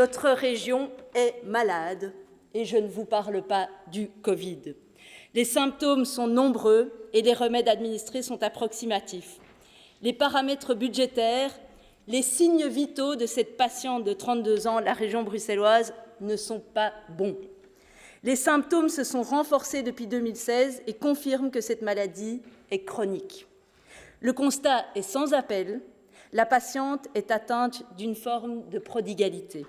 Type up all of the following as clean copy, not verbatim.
notre région est malade et je ne vous parle pas du Covid. Les symptômes sont nombreux et les remèdes administrés sont approximatifs. Les paramètres budgétaires, les signes vitaux de cette patiente de 32 ans, la région bruxelloise, ne sont pas bons. Les symptômes se sont renforcés depuis 2016 et confirment que cette maladie est chronique. Le constat est sans appel. La patiente est atteinte d'une forme de prodigalité.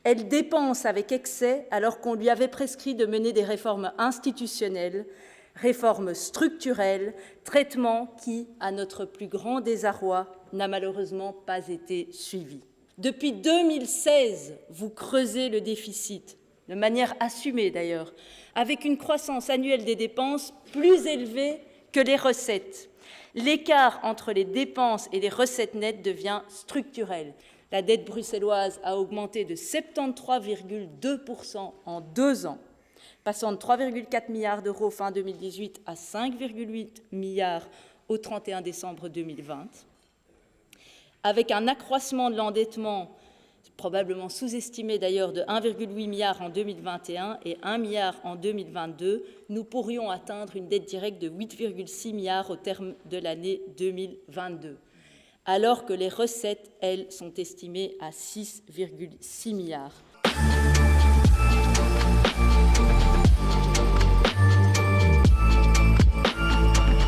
Elle dépense avec excès alors qu'on lui avait prescrit de mener des réformes institutionnelles, réformes structurelles, traitements qui, à notre plus grand désarroi, n'a malheureusement pas été suivi. Depuis 2016, vous creusez le déficit, de manière assumée d'ailleurs, avec une croissance annuelle des dépenses plus élevée que les recettes. L'écart entre les dépenses et les recettes nettes devient structurel. La dette bruxelloise a augmenté de 73,2% en 2 ans, passant de 3,4 milliards d'euros fin 2018 à 5,8 milliards au 31 décembre 2020, avec un accroissement de l'endettement probablement sous-estimé d'ailleurs de 1,8 milliard en 2021 et 1 milliard en 2022, nous pourrions atteindre une dette directe de 8,6 milliards au terme de l'année 2022, alors que les recettes, elles, sont estimées à 6,6 milliards.